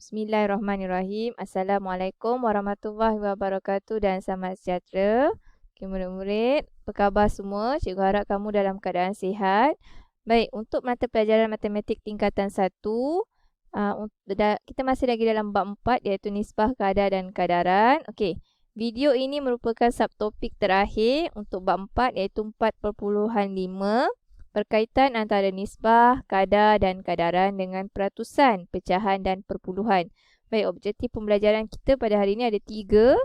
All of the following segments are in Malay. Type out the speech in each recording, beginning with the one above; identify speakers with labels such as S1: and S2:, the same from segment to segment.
S1: Bismillahirrahmanirrahim. Assalamualaikum warahmatullahi wabarakatuh dan selamat sejahtera. Okay, murid-murid, apa khabar semua? Cikgu harap kamu dalam keadaan sihat. Baik, untuk mata pelajaran matematik tingkatan 1, kita masih lagi dalam bab 4 iaitu nisbah, kadar dan kadaran. Okey, video ini merupakan subtopik terakhir untuk bab 4 iaitu 4.5 berkaitan antara nisbah, kadar dan kadaran dengan peratusan, pecahan dan perpuluhan. Baik, objektif pembelajaran kita pada hari ini ada 3,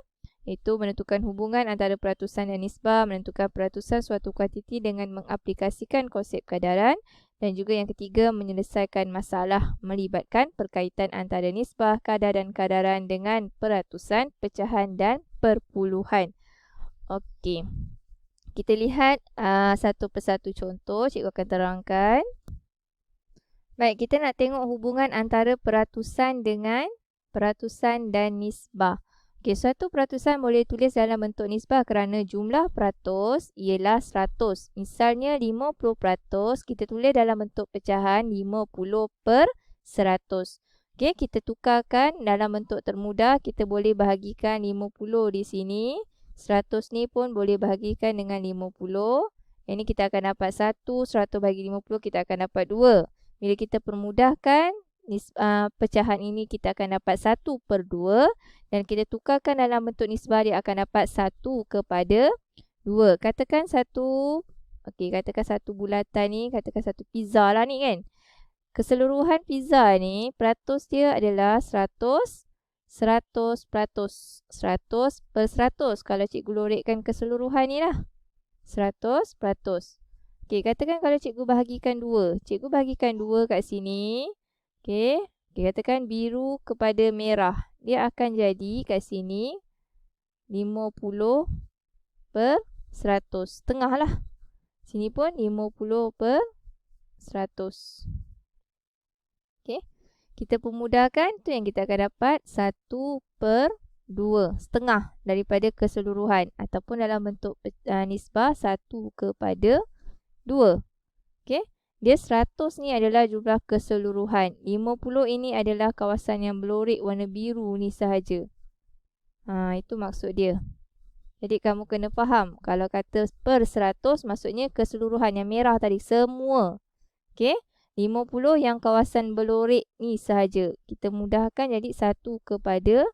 S1: iaitu menentukan hubungan antara peratusan dan nisbah, menentukan peratusan suatu kuantiti dengan mengaplikasikan konsep kadaran, dan juga yang ketiga menyelesaikan masalah melibatkan perkaitan antara nisbah, kadar dan kadaran dengan peratusan, pecahan dan perpuluhan. Okey. Kita lihat satu persatu contoh, cikgu akan terangkan. Baik, kita nak tengok hubungan antara peratusan dan nisbah. Okey, suatu peratusan boleh tulis dalam bentuk nisbah kerana jumlah peratus ialah 100. Misalnya 50%, kita tulis dalam bentuk pecahan 50/100. Okey, kita tukarkan dalam bentuk termudah, kita boleh bahagikan 50 di sini. 100 ni pun boleh bahagikan dengan 50. Yang ni kita akan dapat 1, 100 bagi 50 kita akan dapat 2. Bila kita permudahkan pecahan ini kita akan dapat 1/2 dan kita tukarkan dalam bentuk nisbah dia akan dapat 1/2. Katakan satu bulatan ni, katakan satu pizza lah ni kan. Keseluruhan pizza ni peratus dia adalah 100, 100%, 100/100. Kalau cikgu lorikkan keseluruhan ni lah 100%. Okey, katakan kalau cikgu bahagikan 2. Cikgu bahagikan 2 kat sini. Okey, katakan biru kepada merah. Dia akan jadi kat sini 50/100. Tengah lah. Sini pun 50/100. Okey. Kita permudahkan, tu yang kita akan dapat 1/2, setengah daripada keseluruhan ataupun dalam bentuk nisbah 1/2. Okey, dia 100 ni adalah jumlah keseluruhan. 50 ini adalah kawasan yang berlorik warna biru ni sahaja. Itu maksud dia. Jadi kamu kena faham, kalau kata per 100 maksudnya keseluruhan yang merah tadi semua. Okey. 50 yang kawasan berlorik ni sahaja. Kita mudahkan jadi 1/2.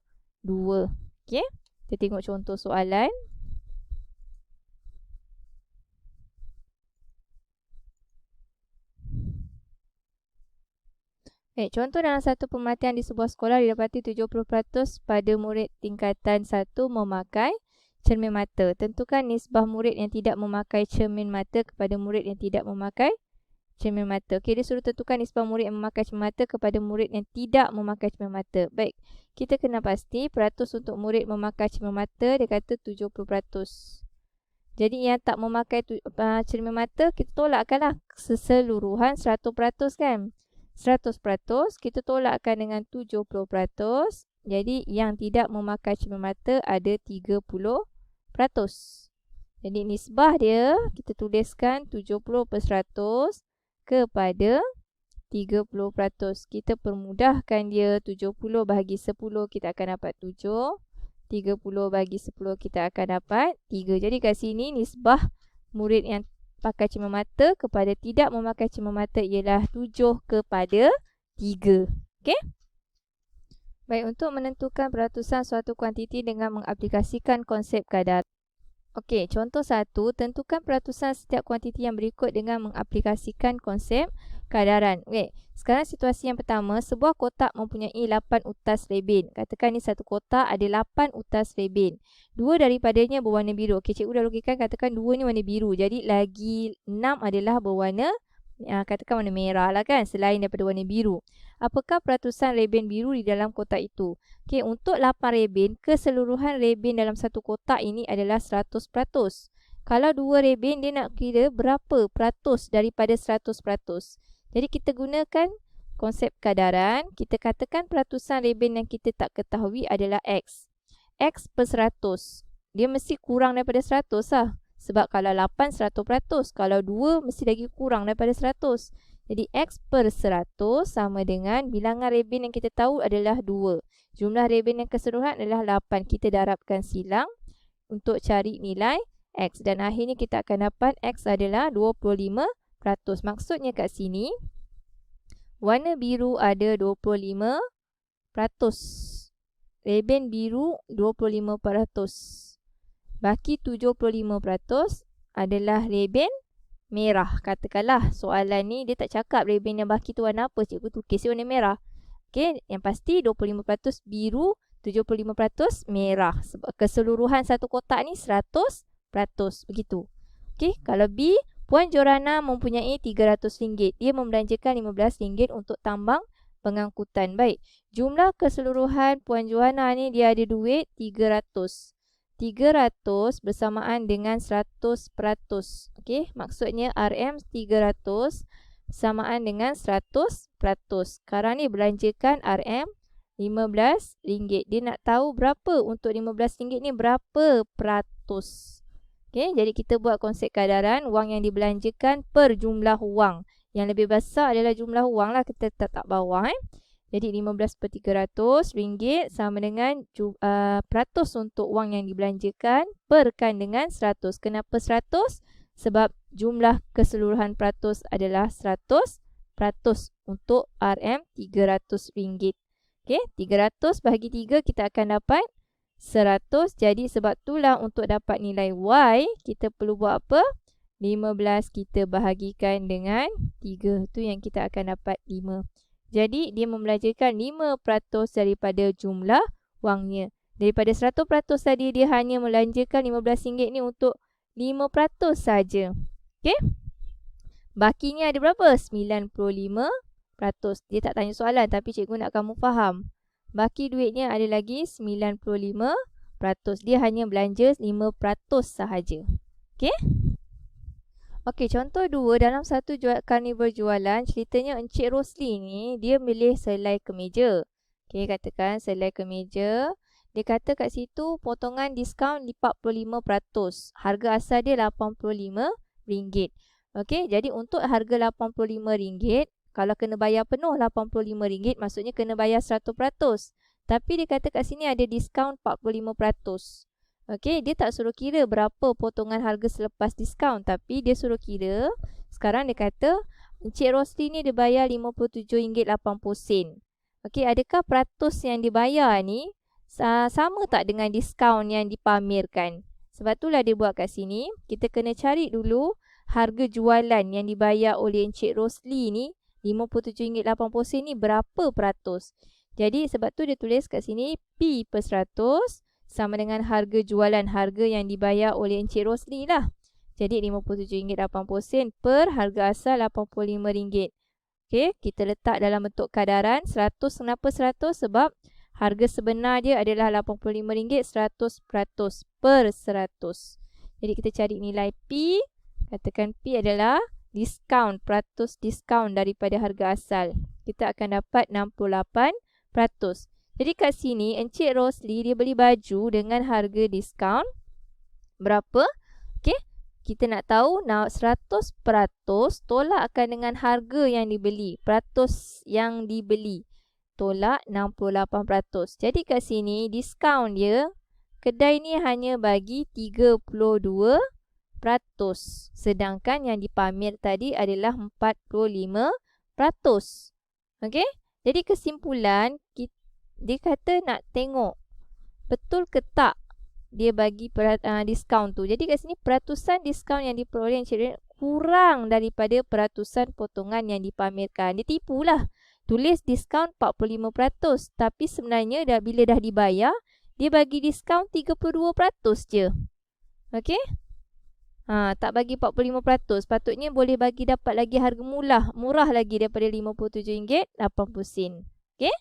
S1: Okey. Kita tengok contoh soalan. Contoh dalam satu pemerhatian di sebuah sekolah didapati 70% pada murid tingkatan 1 memakai cermin mata. Tentukan nisbah murid yang tidak memakai cermin mata kepada murid yang tidak memakai cermin mata. Okey, dia suruh tentukan nisbah murid yang memakai cermin mata kepada murid yang tidak memakai cermin mata. Baik, kita kena pasti peratus untuk murid memakai cermin mata, dia kata 70%. Jadi yang tak memakai cermin mata, kita tolakkanlah keseluruhan 100% kan. 100% kita tolakkan dengan 70%. Jadi yang tidak memakai cermin mata ada 30%. Jadi nisbah dia kita tuliskan 70% kepada 30%. Kita permudahkan dia, 70 bahagi 10 kita akan dapat 7. 30 bahagi 10 kita akan dapat 3. Jadi kat sini nisbah murid yang pakai cermin mata kepada tidak memakai cermin mata ialah 7/3. Okey? Baik, untuk menentukan peratusan suatu kuantiti dengan mengaplikasikan konsep kadar. Okey, contoh 1, tentukan peratusan setiap kuantiti yang berikut dengan mengaplikasikan konsep kadaran. Okey, sekarang situasi yang pertama, sebuah kotak mempunyai 8 utas leben. Katakan ni satu kotak ada 8 utas leben. 2 daripadanya berwarna biru. Okey, cikgu dah logikkan, katakan 2 ni warna biru. Jadi lagi 6 adalah berwarna katakan warna merah lah kan, selain daripada warna biru. Apakah peratusan leben biru di dalam kotak itu? Okey, untuk 8 leben, keseluruhan leben dalam satu kotak ini adalah 100%. Kalau 2 leben, dia nak kira berapa peratus daripada 100%. Jadi kita gunakan konsep kadaran. Kita katakan peratusan leben yang kita tak ketahui adalah X. X/100. Dia mesti kurang daripada 100 lah. Sebab kalau 8, 100%. Kalau 2, mesti lagi kurang daripada 100. Jadi X per 100 sama dengan bilangan reben yang kita tahu adalah 2. Jumlah reben yang keseluruhan adalah 8. Kita darabkan silang untuk cari nilai X. Dan akhirnya kita akan dapat X adalah 25%. Maksudnya kat sini, warna biru ada 25%. Reben biru 25%. Baki 75% adalah reben merah. Katakanlah soalan ni dia tak cakap reben yang baki tu warna apa. Cikgu tukis warna merah. Okey, yang pasti 25% biru, 75% merah. Sebab keseluruhan satu kotak ni 100%. Begitu. Okey, kalau B, Puan Jorana mempunyai RM300. Dia membelanjakan RM15 untuk tambang pengangkutan. Baik, jumlah keseluruhan Puan Johanna ni dia ada duit 300. 300 bersamaan dengan 100%. Okey, maksudnya RM 300 bersamaan dengan 100%. Sekarang ni belanjakan RM RM15. Dia nak tahu berapa untuk RM15 ni, berapa peratus. Okey, jadi kita buat konsep kadaran wang yang dibelanjakan per jumlah wang. Yang lebih besar adalah jumlah wang lah, kita letak bawah. Jadi 15 per RM300 sama dengan peratus untuk wang yang dibelanjakan perkan dengan 100. Kenapa 100? Sebab jumlah keseluruhan peratus adalah 100% untuk RM300. Okey, 300 bahagi 3 kita akan dapat 100. Jadi sebab itulah untuk dapat nilai Y, kita perlu buat apa? 15 kita bahagikan dengan 3. Itu yang kita akan dapat 5. Jadi dia membelanjakan 5% daripada jumlah wangnya. Daripada 100% tadi dia hanya membelanjakan RM15 ni untuk 5% saja. Okey? Bakinya ada berapa? 95%. Dia tak tanya soalan tapi cikgu nak kamu faham. Baki duitnya ada lagi 95%. Dia hanya belanja 5% sahaja. Okey? Okey, contoh 2, dalam satu karnival jualan, ceritanya Encik Rosli ni, dia milih selai kemeja. Okey, katakan selai kemeja. Dia kata kat situ potongan diskaun 45%. Harga asal dia RM85. Okey, jadi untuk harga RM85, kalau kena bayar penuh RM85, maksudnya kena bayar 100%. Tapi dia kata kat sini ada diskaun 45%. Okey, dia tak suruh kira berapa potongan harga selepas diskaun, tapi dia suruh kira. Sekarang dia kata Encik Rosli ni dia bayar RM57.80. Okey, adakah peratus yang dibayar ni sama tak dengan diskaun yang dipamerkan? Sebab itulah dia buat kat sini. Kita kena cari dulu harga jualan yang dibayar oleh Encik Rosli ni RM57.80 ni berapa peratus. Jadi sebab tu dia tulis kat sini P per 100 sama dengan harga jualan, harga yang dibayar oleh Encik Rosli lah. Jadi RM57.80 per harga asal RM85. Okey, kita letak dalam bentuk kadaran 100. Kenapa 100? Sebab harga sebenar dia adalah RM85, 100% per 100. Jadi kita cari nilai P. Katakan P adalah diskaun, peratus diskaun daripada harga asal. Kita akan dapat 68%. Jadi kat sini Encik Rosli dia beli baju dengan harga diskaun berapa? Okey, kita nak tahu 100% tolakkan dengan harga yang dibeli. Peratus yang dibeli tolak 68%. Jadi kat sini diskaun dia, kedai ni hanya bagi 32%. Sedangkan yang dipamer tadi adalah 45%. Okey, jadi kesimpulan dia kata nak tengok betul ke tak dia bagi diskaun tu. Jadi kat sini peratusan diskaun yang diperoleh Encik kurang daripada peratusan potongan yang dipamerkan. Dia tipulah. Tulis diskaun 45%. Tapi sebenarnya bila dah dibayar, dia bagi diskaun 32% je. Okey? Tak bagi 45%. Patutnya boleh bagi dapat lagi harga murah lagi daripada RM57.80. Okey?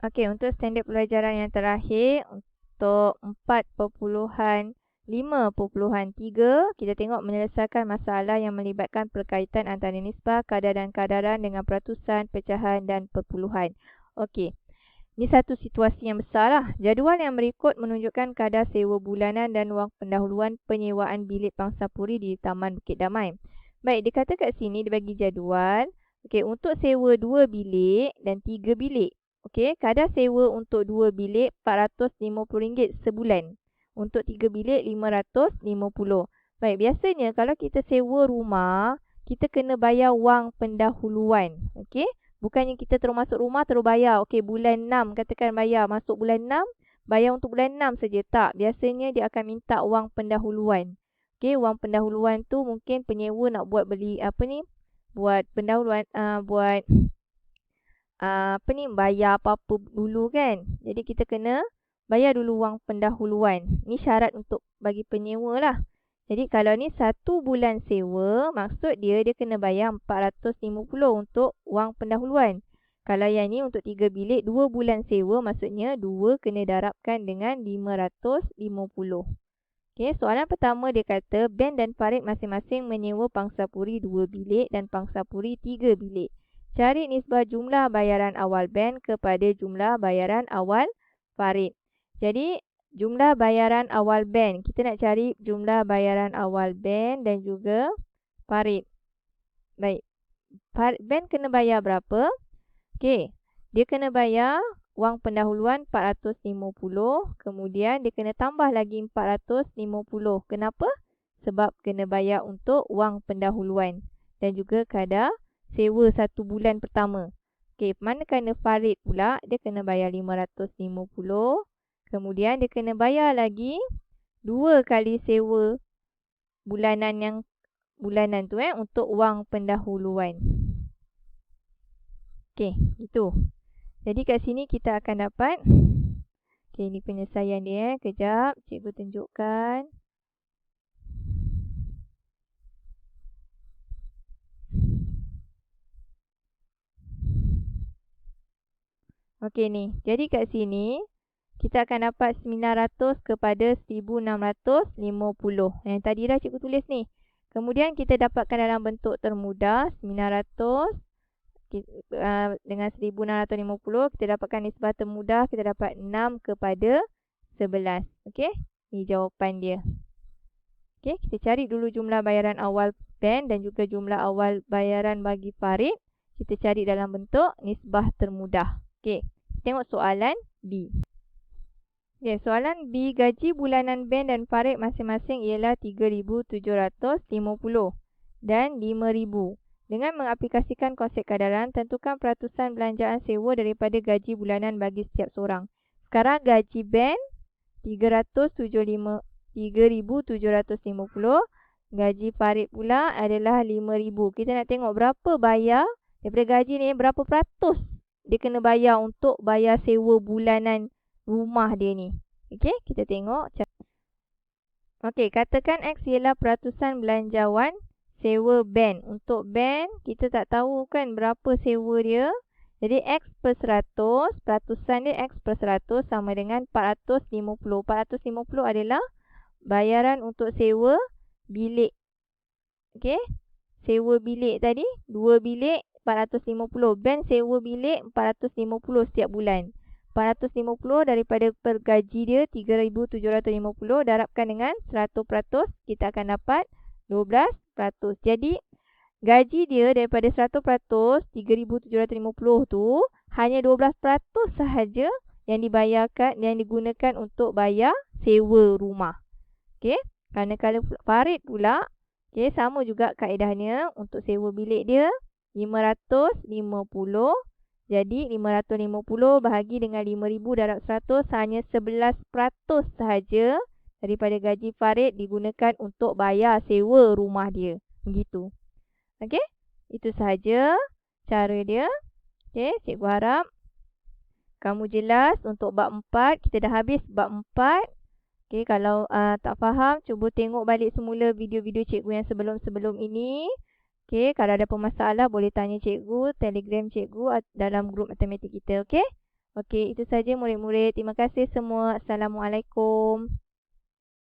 S1: Okey, untuk standard pelajaran yang terakhir, untuk 4.5.3, kita tengok menyelesaikan masalah yang melibatkan perkaitan antara nisbah, kadar dan kadaran dengan peratusan, pecahan dan perpuluhan. Okey, ini satu situasi yang besar lah. Jadual yang berikut menunjukkan kadar sewa bulanan dan wang pendahuluan penyewaan bilik Pangsapuri di Taman Bukit Damai. Baik, dia kata kat sini dia bagi jadual. Okey, untuk sewa 2 bilik dan 3 bilik. Okey, kadar sewa untuk 2 bilik RM450 sebulan. Untuk 3 bilik RM550. Baik, biasanya kalau kita sewa rumah, kita kena bayar wang pendahuluan. Okey, bukannya kita terus masuk rumah terus bayar. Okey, bulan 6 katakan bayar. Masuk bulan 6, bayar untuk bulan 6 saja. Tak, biasanya dia akan minta wang pendahuluan. Okey, wang pendahuluan tu mungkin penyewa nak buat beli apa ni? Buat pendahuluan, buat apa ni? Bayar apa-apa dulu kan. Jadi kita kena bayar dulu wang pendahuluan. Ni syarat untuk bagi penyewa lah. Jadi kalau ni 1 bulan sewa, maksud dia kena bayar RM450 untuk wang pendahuluan. Kalau yang ni untuk 3 bilik 2 bulan sewa, maksudnya 2 kena darabkan dengan RM550. Okey, soalan pertama dia kata Ben dan Farid masing-masing menyewa pangsapuri 2 bilik dan pangsapuri 3 bilik. Cari nisbah jumlah bayaran awal Ben kepada jumlah bayaran awal Farid. Jadi, jumlah bayaran awal Ben. Kita nak cari jumlah bayaran awal Ben dan juga Farid. Baik. Ben kena bayar berapa? Okey. Dia kena bayar wang pendahuluan RM450. Kemudian dia kena tambah lagi RM450. Kenapa? Sebab kena bayar untuk wang pendahuluan. Dan juga kadar sewa 1 bulan pertama. Okey, manakala Farid pula, dia kena bayar RM550. Kemudian dia kena bayar lagi 2 kali sewa bulanan tu untuk wang pendahuluan. Okey, itu. Jadi kat sini kita akan dapat, okey, ni penyelesaian dia. Kejap, cikgu tunjukkan. Okey ni. Jadi kat sini kita akan dapat 900 kepada 1650. Yang tadi dah cikgu tulis ni. Kemudian kita dapatkan dalam bentuk termudah 900 dengan 1650. Kita dapatkan nisbah termudah, kita dapat 6 kepada 11. Okey, ni jawapan dia. Okey, kita cari dulu jumlah bayaran awal Ben dan juga jumlah awal bayaran bagi Farid. Kita cari dalam bentuk nisbah termudah. Okey, tengok soalan B. Okay, soalan B, gaji bulanan Ben dan Farid masing-masing ialah RM3,750 dan RM5,000. Dengan mengaplikasikan konsep kadaran, tentukan peratusan belanjaan sewa daripada gaji bulanan bagi setiap seorang. Sekarang gaji Ben RM3,750, gaji Farid pula adalah RM5,000. Kita nak tengok berapa bayar daripada gaji ni, berapa peratus dia kena bayar untuk bayar sewa bulanan rumah dia ni. Okey, kita tengok. Okey, katakan X ialah peratusan belanjawan sewa Ben. Untuk Ben, kita tak tahu kan berapa sewa dia. Jadi X per 100, peratusan dia X per 100 sama dengan 450. 450 adalah bayaran untuk sewa bilik. Okey, sewa bilik tadi, 2 bilik 450. Ben sewa bilik 450 setiap bulan. 450 daripada per gaji dia RM3,750 darabkan dengan 100%, kita akan dapat 12%. Jadi gaji dia daripada 100% RM3,750 tu hanya 12% sahaja yang dibayarkan, yang digunakan untuk bayar sewa rumah. Okey, kerana kalau Farid pula, okey, sama juga kaedahnya. Untuk sewa bilik dia RM550. Jadi 550 bahagi dengan 5,000 darab 100, hanya 11% sahaja daripada gaji Farid digunakan untuk bayar sewa rumah dia. Begitu. Okey, itu sahaja cara dia. Okey, cikgu harap kamu jelas untuk bab 4. Kita dah habis bab 4. Okey, kalau tak faham, cuba tengok balik semula video-video cikgu yang sebelum-sebelum ini. Okey, kalau ada masalah boleh tanya cikgu, Telegram cikgu dalam grup matematik kita. Okey? Okey, itu saja murid-murid. Terima kasih semua. Assalamualaikum.